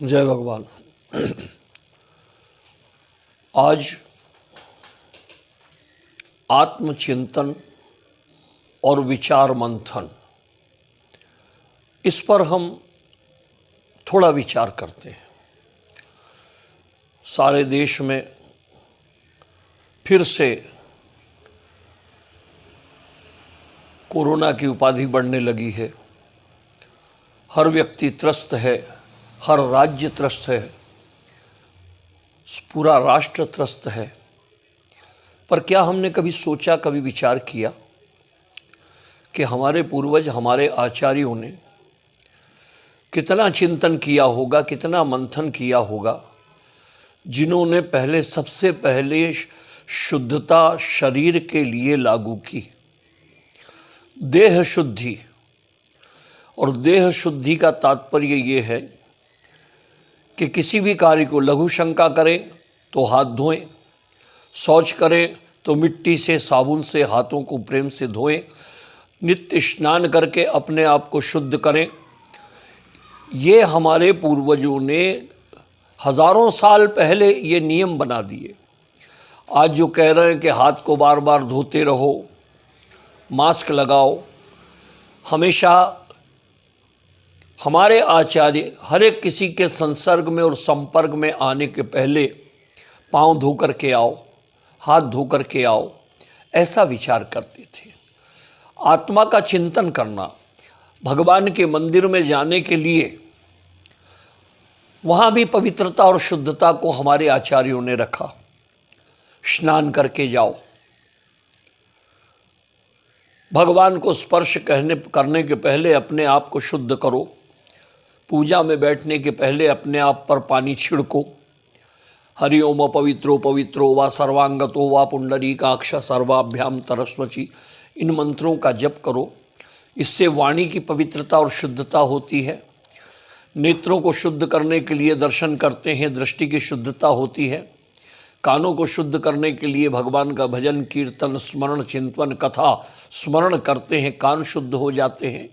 जय भगवान। आज आत्मचिंतन और विचार मंथन, इस पर हम थोड़ा विचार करते हैं। सारे देश में फिर से कोरोना की उपाधि बढ़ने लगी है। हर व्यक्ति त्रस्त है, हर राज्य त्रस्त है, पूरा राष्ट्र त्रस्त है। पर क्या हमने कभी सोचा, कभी विचार किया कि हमारे पूर्वज, हमारे आचार्यों ने कितना चिंतन किया होगा, कितना मंथन किया होगा, जिन्होंने सबसे पहले शुद्धता शरीर के लिए लागू की, देह शुद्धि। और देह शुद्धि का तात्पर्य ये है कि किसी भी कार्य को लघु शंका करें तो हाथ धोएं, शौच करें तो मिट्टी से, साबुन से हाथों को प्रेम से धोएं, नित्य स्नान करके अपने आप को शुद्ध करें। ये हमारे पूर्वजों ने हजारों साल पहले ये नियम बना दिए। आज जो कह रहे हैं कि हाथ को बार बार धोते रहो, मास्क लगाओ, हमेशा हमारे आचार्य हर एक किसी के संसर्ग में और संपर्क में आने के पहले पांव धो करके आओ, हाथ धो करके आओ, ऐसा विचार करते थे। आत्मा का चिंतन करना, भगवान के मंदिर में जाने के लिए वहाँ भी पवित्रता और शुद्धता को हमारे आचार्यों ने रखा। स्नान करके जाओ, भगवान को स्पर्श करने के पहले अपने आप को शुद्ध करो, पूजा में बैठने के पहले अपने आप पर पानी छिड़को। हरि ओम पवित्रो पवित्रो वा सर्वांगतो वा पुंडरीकाक्ष सर्वाभ्याम तरस्वची, इन मंत्रों का जप करो। इससे वाणी की पवित्रता और शुद्धता होती है। नेत्रों को शुद्ध करने के लिए दर्शन करते हैं, दृष्टि की शुद्धता होती है। कानों को शुद्ध करने के लिए भगवान का भजन, कीर्तन, स्मरण, चिंतन, कथा स्मरण करते हैं, कान शुद्ध हो जाते हैं।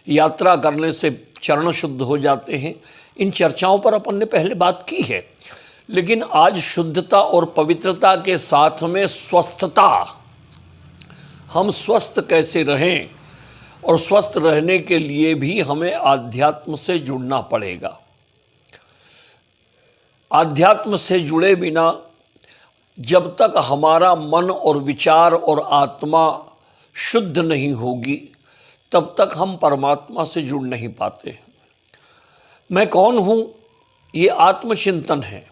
यात्रा करने से चरण शुद्ध हो जाते हैं। इन चर्चाओं पर अपन ने पहले बात की है। लेकिन आज शुद्धता और पवित्रता के साथ में स्वस्थता, हम स्वस्थ कैसे रहें, और स्वस्थ रहने के लिए भी हमें आध्यात्म से जुड़ना पड़ेगा। आध्यात्म से जुड़े बिना जब तक हमारा मन और विचार और आत्मा शुद्ध नहीं होगी, तब तक हम परमात्मा से जुड़ नहीं पाते। मैं कौन हूँ, ये आत्मचिंतन है।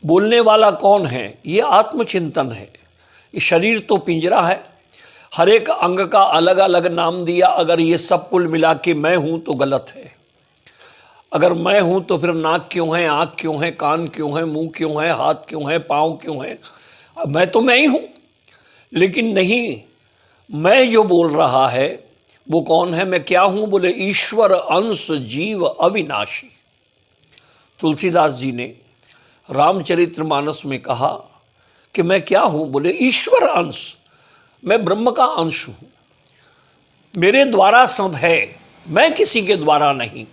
बोलने वाला कौन है, ये आत्मचिंतन है। ये शरीर तो पिंजरा है, हर एक अंग का अलग अलग नाम दिया। अगर ये सब कुल मिला के मैं हूँ तो गलत है। अगर मैं हूँ तो फिर नाक क्यों है, आँख क्यों है, कान क्यों है, मुंह क्यों है, हाथ क्यों है, पाँव क्यों है? मैं तो मैं ही हूँ। लेकिन नहीं, मैं जो बोल रहा है वो कौन है, मैं क्या हूँ? बोले ईश्वर अंश जीव अविनाशी। तुलसीदास जी ने रामचरितमानस में कहा कि मैं क्या हूँ? बोले ईश्वर अंश, मैं ब्रह्म का अंश हूँ। मेरे द्वारा सब है, मैं किसी के द्वारा नहीं।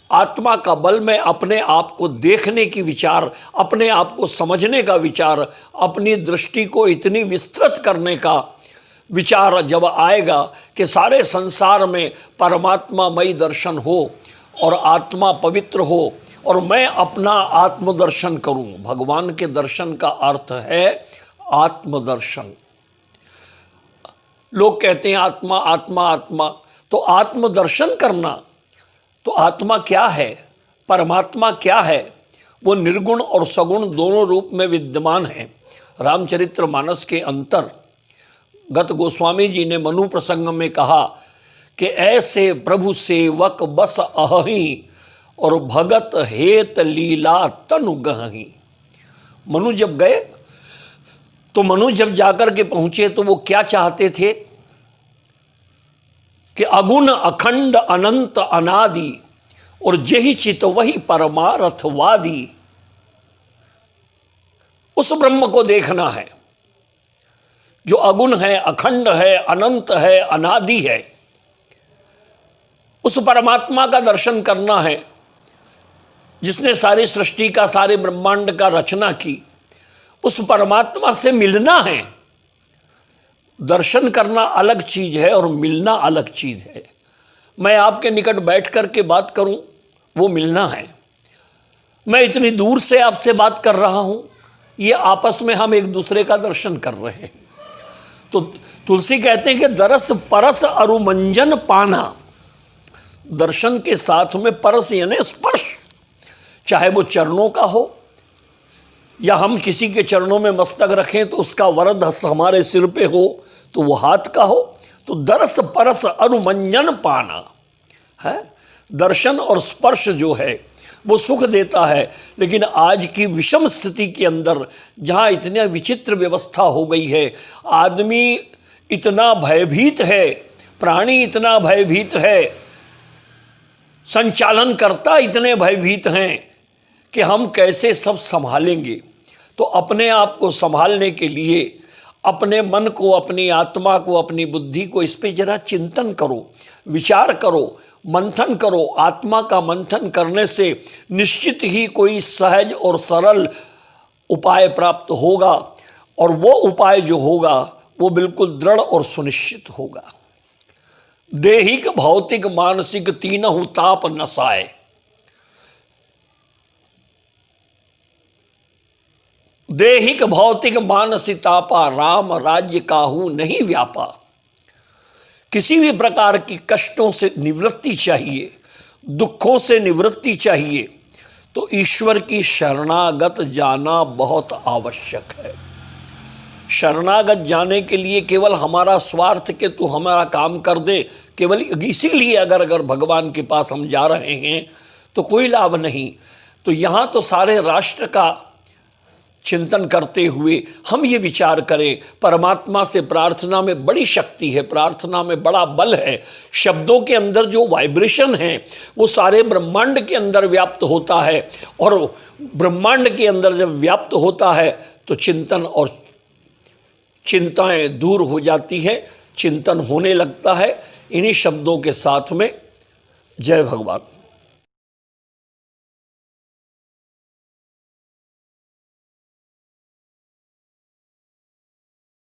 आत्मा का बल में अपने आप को देखने की विचार, अपने आप को समझने का विचार, अपनी दृष्टि को इतनी विस्तृत करने का विचार जब आएगा कि सारे संसार में परमात्मामय दर्शन हो और आत्मा पवित्र हो और मैं अपना आत्मदर्शन करूं। भगवान के दर्शन का अर्थ है आत्मदर्शन। लोग कहते हैं आत्मा आत्मा आत्मा, तो आत्मदर्शन करना, तो आत्मा क्या है, परमात्मा क्या है? वो निर्गुण और सगुण दोनों रूप में विद्यमान है। रामचरितमानस के अंतर गत गोस्वामी जी ने मनु प्रसंग में कहा कि ऐसे प्रभु सेवक बस अहि और भगत हेत लीला तनु गहि। मनु जब गए तो मनु जब जाकर के पहुंचे तो वो क्या चाहते थे कि अगुण अखंड अनंत अनादि और जेहि चित वही परमारथवादी, उस ब्रह्म को देखना है जो अगुण है, अखंड है, अनंत है, अनादि है। उस परमात्मा का दर्शन करना है जिसने सारी सृष्टि का, सारे ब्रह्मांड का रचना की, उस परमात्मा से मिलना है। दर्शन करना अलग चीज है और मिलना अलग चीज है। मैं आपके निकट बैठ करके बात करूं, वो मिलना है। मैं इतनी दूर से आपसे बात कर रहा हूं, ये आपस में हम एक दूसरे का दर्शन कर रहे हैं। तो तुलसी कहते हैं कि दरस परस अरुमंजन पाना। दर्शन के साथ में परस यानी स्पर्श, चाहे वो चरणों का हो या हम किसी के चरणों में मस्तक रखें तो उसका वरद हस्त हमारे सिर पे हो, तो वो हाथ का हो। तो दरस परस अरुमंजन पाना है। दर्शन और स्पर्श जो है वो सुख देता है। लेकिन आज की विषम स्थिति के अंदर, जहाँ इतनी विचित्र व्यवस्था हो गई है, आदमी इतना भयभीत है, प्राणी इतना भयभीत है, संचालनकर्ता इतने भयभीत हैं कि हम कैसे सब संभालेंगे। तो अपने आप को संभालने के लिए अपने मन को, अपनी आत्मा को, अपनी बुद्धि को इस पे जरा चिंतन करो, विचार करो, मंथन करो। आत्मा का मंथन करने से निश्चित ही कोई सहज और सरल उपाय प्राप्त होगा, और वो उपाय जो होगा वो बिल्कुल दृढ़ और सुनिश्चित होगा। देहिक भौतिक मानसिक तीनहु ताप नसाए। देहिक भौतिक मानसिक तापा, राम राज्य काहू नहीं व्यापा। किसी भी प्रकार की कष्टों से निवृत्ति चाहिए, दुखों से निवृत्ति चाहिए, तो ईश्वर की शरणागत जाना बहुत आवश्यक है। शरणागत जाने के लिए केवल हमारा स्वार्थ के तू हमारा काम कर दे, केवल इसीलिए अगर भगवान के पास हम जा रहे हैं तो कोई लाभ नहीं। तो यहाँ तो सारे राष्ट्र का चिंतन करते हुए हम ये विचार करें, परमात्मा से प्रार्थना में बड़ी शक्ति है, प्रार्थना में बड़ा बल है। शब्दों के अंदर जो वाइब्रेशन है वो सारे ब्रह्मांड के अंदर व्याप्त होता है, और ब्रह्मांड के अंदर जब व्याप्त होता है तो चिंतन और चिंताएं दूर हो जाती हैं, चिंतन होने लगता है। इन्हीं शब्दों के साथ में जय भगवान।